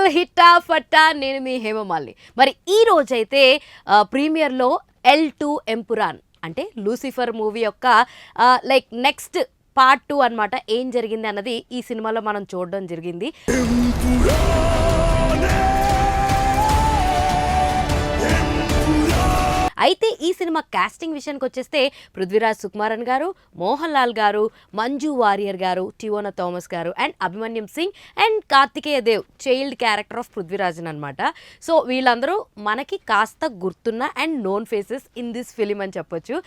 Single హిట్టా ఫట్టా నేను మీ హేమమాలిని. మరి ఈ రోజైతే ప్రీమియర్లో L2 ఎంపురాన్ అంటే లూసిఫర్ మూవీ యొక్క లైక్ నెక్స్ట్ పార్ట్ 2 అన్నమాట. ఏం జరిగింది అన్నది ఈ సినిమాలో మనం చూడడం జరిగింది. అయితే ఈ సినిమా కాస్టింగ్ విషయానికి వచ్చేస్తే పృథ్వీరాజ్ సుకుమారన్ గారు, మోహన్ లాల్ గారు, మంజు వారియర్ గారు, టియోనా థామస్ గారు and Abhimanyu Singh and Karthikeya Dev child character of పృథ్వీరాజన్ అనమాట. సో వీళ్ళందరూ మనకి కాస్త గుర్తున్న and known faces in this film అని చెప్పొచ్చు.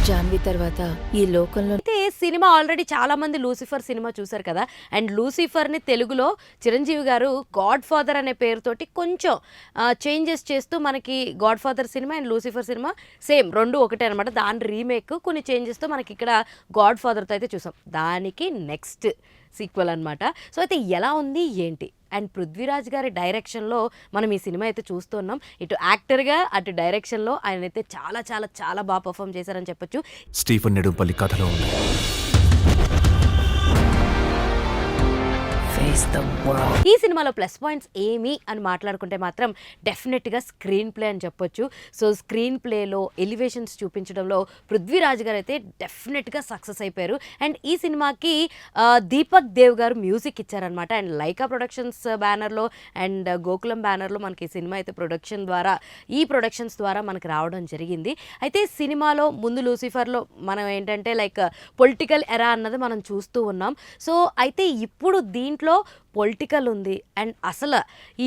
జాన్వి తర్వాత ఈ లోకంలో అయితే సినిమా ఆల్రెడీ చాలా మంది లూసిఫర్ సినిమా చూసారు కదా. అండ్ లూసిఫర్ని తెలుగులో చిరంజీవి గారు గాడ్ ఫాదర్ అనే పేరుతోటి కొంచెం చేంజెస్ చేస్తూ మనకి God father cinema and Lucifer cinema same రెండు ఒకటే అనమాట. దాని రీమేక్ కొన్ని చేంజెస్తో మనకి ఇక్కడ గాడ్ ఫాదర్తో అయితే చూసాం. దానికి నెక్స్ట్ సీక్వెల్ అనమాట. సో అయితే ఎలా ఉంది ఏంటి అండ్ పృథ్వీరాజ్ గారి డైరెక్షన్లో మనం ఈ సినిమా అయితే చూస్తున్నాం. ఇటు యాక్టర్గా అటు డైరెక్షన్లో ఆయన అయితే చాలా చాలా చాలా బాగా పర్ఫామ్ చేశారని చెప్పొచ్చు. స్టీఫెన్ నెడుంపల్లి కథలో ఉంది. ఈ సినిమాలో ప్లస్ పాయింట్స్ ఏమి అని మాట్లాడుకుంటే మాత్రం డెఫినెట్గా స్క్రీన్ ప్లే అని చెప్పొచ్చు. సో స్క్రీన్ ప్లేలో ఎలివేషన్స్ చూపించడంలో పృథ్వీరాజ్ గారు అయితే డెఫినెట్గా సక్సెస్ అయిపోయారు. అండ్ ఈ సినిమాకి దీపక్ దేవ్ గారు మ్యూజిక్ ఇచ్చారనమాట. అండ్ లైకా ప్రొడక్షన్స్ బ్యానర్లో అండ్ గోకులం బ్యానర్లో మనకి ఈ సినిమా అయితే ప్రొడక్షన్స్ ద్వారా మనకి రావడం జరిగింది. అయితే సినిమాలో ముందు లూసిఫర్లో మనం ఏంటంటే లైక్ పొలిటికల్ ఎరా అన్నది మనం చూస్తూ ఉన్నాం. సో అయితే ఇప్పుడు దీంట్లో పొలిటికల్ ఉంది. అండ్ అసలు ఈ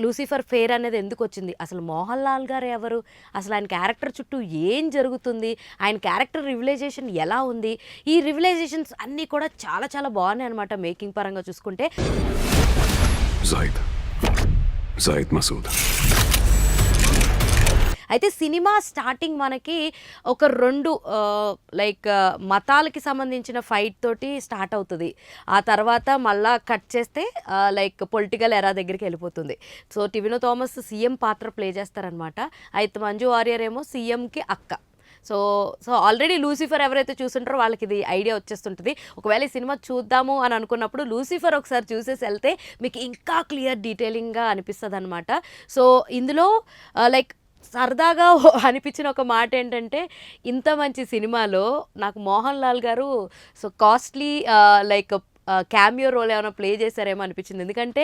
లూసిఫర్ ఫేర్ అనేది ఎందుకు వచ్చింది, అసలు మోహన్ లాల్ గారు ఎవరు, అసలు ఆయన క్యారెక్టర్ చుట్టూ ఏం జరుగుతుంది, ఆయన క్యారెక్టర్ రివిలైజేషన్ ఎలా ఉంది, ఈ రివిలైజేషన్స్ అన్నీ కూడా చాలా చాలా బాగున్నాయి అనమాట మేకింగ్ పరంగా చూసుకుంటే. జాయిద్ మసూద్ అయితే సినిమా స్టార్టింగ్ మనకి ఒక రెండు లైక్ మతాలకి సంబంధించిన ఫైట్ తోటి స్టార్ట్ అవుతుంది. ఆ తర్వాత మళ్ళా కట్ చేస్తే లైక్ పొలిటికల్ ఎరా దగ్గరికి వెళ్ళిపోతుంది. సో టియోనా థామస్ సీఎం పాత్ర ప్లే చేస్తారనమాట. అయితే మంజు వారియర్ ఏమో సీఎంకి అక్క. సో ఆల్రెడీ లూసిఫర్ ఎవరైతే చూస్తుంటారో వాళ్ళకి ఇది ఐడియా వచ్చేస్తుంటుంది. ఒకవేళ ఈ సినిమా చూద్దాము అని అనుకున్నప్పుడు లూసిఫర్ ఒకసారి చూసేసి వెళ్తే మీకు ఇంకా క్లియర్ డీటెయిలింగ్గా అనిపిస్తుంది అనమాట. సో ఇందులో లైక్ సరదాగా అనిపించిన ఒక మాట ఏంటంటే, ఇంత మంచి సినిమాలో నాకు మోహన్ లాల్ గారు so costly like cameo role ఏమైనా ప్లే చేశారేమో అనిపించింది. ఎందుకంటే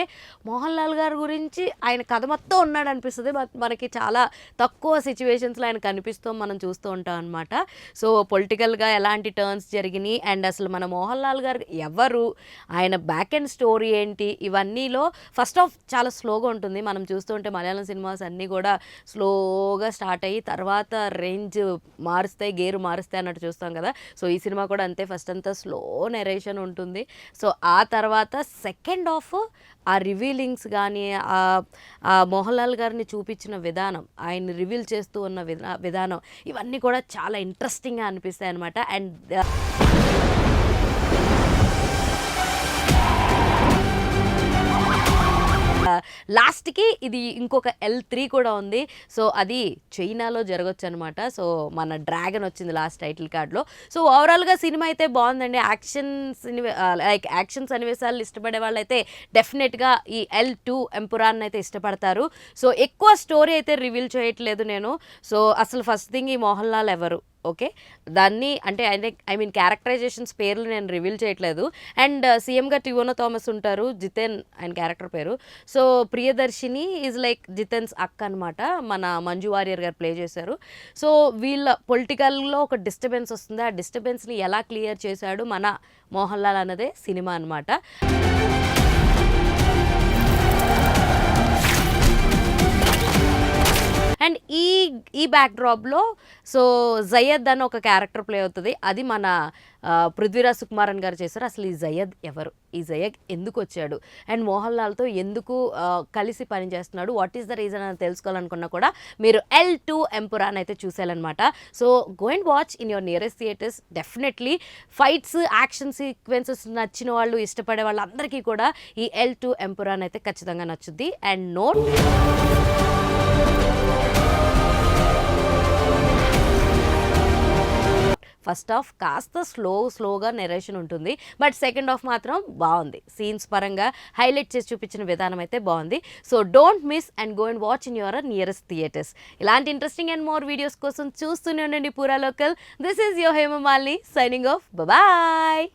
మోహన్ లాల్ గారి గురించి ఆయన కథ మొత్తం ఉన్నాడు అనిపిస్తుంది. బట్ మనకి చాలా తక్కువ సిచ్యువేషన్స్లో ఆయన కనిపిస్తూ మనం చూస్తూ ఉంటాం అనమాట. సో పొలిటికల్గా ఎలాంటి టర్న్స్ జరిగినాయి అండ్ అసలు మన మోహన్ లాల్ గారు ఎవరు, ఆయన బ్యాక్ అండ్ స్టోరీ ఏంటి, ఇవన్నీలో ఫస్ట్ ఆఫ్ చాలా స్లోగా ఉంటుంది. మనం చూస్తూ ఉంటే మలయాళం సినిమాస్ అన్నీ కూడా స్లోగా స్టార్ట్ అయ్యి తర్వాత రేంజ్ మారుస్తాయి, గేరు మారుస్తాయి అన్నట్టు చూస్తాం కదా. సో ఈ సినిమా కూడా అంతే, ఫస్ట్ అంతా స్లో నెరేషన్ ఉంటుంది. సో ఆ తర్వాత సెకండ్ హాఫ్ ఆ రివీలింగ్స్ కానీ ఆ మోహన్ లాల్ గారిని చూపించిన విధానం, ఆయన్ని రివీల్ చేస్తూ ఉన్న విధానం ఇవన్నీ కూడా చాలా ఇంట్రెస్టింగ్గా అనిపిస్తాయి అనమాట. అండ్ లాస్ట్కి ఇది ఇంకొక L3 కూడా ఉంది. సో అది చైనాలో జరగచ్చు అనమాట. సో మన డ్రాగన్ వచ్చింది లాస్ట్ టైటిల్ కార్డ్లో. సో ఓవరాల్గా సినిమా అయితే బాగుందండి. యాక్షన్ సన్నివేశాలు ఇష్టపడే వాళ్ళు అయితే డెఫినెట్గా ఈ L2 ఎంపురాన్ అయితే ఇష్టపడతారు. సో ఎక్కువ స్టోరీ అయితే రివీల్ చేయట్లేదు నేను. సో అసలు ఫస్ట్ థింగ్ ఈ మోహన్ లాల్ ఎవరు, ఓకే, దాన్ని అంటే ఐ మీన్ క్యారెక్టరైజేషన్స్ పేర్లు నేను రివీల్ చేయట్లేదు. అండ్ సీఎంగా టియోనా థామస్ ఉంటారు, జితేన్ ఆయన క్యారెక్టర్ పేరు. సో ప్రియదర్శిని ఈజ్ లైక్ జితేన్స్ అక్క అనమాట, మన మంజు వారియర్ గారు ప్లే చేశారు. సో వీళ్ళ పొలిటికల్లో ఒక డిస్టర్బెన్స్ వస్తుంది. ఆ డిస్టర్బెన్స్ని ఎలా క్లియర్ చేశాడు మన మోహన్ లాల్ అన్నదే సినిమా అనమాట. అండ్ ఈ బ్యాక్డ్రాప్లో సో జయద్ అని ఒక క్యారెక్టర్ ప్లే అవుతుంది. అది మన పృథ్వీరాజ్ సుకుమారన్ గారు చేశారు. అసలు ఈ జయద్ ఎవరు, ఈ జయద్ ఎందుకు వచ్చాడు అండ్ మోహన్ లాల్తో ఎందుకు కలిసి పనిచేస్తున్నాడు, వాట్ ఈస్ ద రీజన్ అని తెలుసుకోవాలనుకున్నా కూడా మీరు L2 ఎంపురాన్ అయితే చూసేయాలన్నమాట. So go and watch in your nearest theatres. Definitely fights, action sequences నచ్చిన వాళ్ళు, ఇష్టపడే వాళ్ళందరికీ కూడా ఈ L2 ఎంపురాన్ అయితే ఖచ్చితంగా నచ్చుద్ది. అండ్ నోట్ ఫస్ట్ హాఫ్ కాస్త స్లోగా నెరేషన్ ఉంటుంది, బట్ సెకండ్ హాఫ్ మాత్రం బాగుంది. సీన్స్ పరంగా హైలైట్ చేసి చూపించిన విధానం అయితే బాగుంది. So don't miss and go and watch in your nearest theatres. ఇలాంటి ఇంట్రెస్టింగ్ అండ్ మోర్ వీడియోస్ కోసం చూస్తూనే ఉండండి Poora local. This is your Hemamalini signing off. Bye.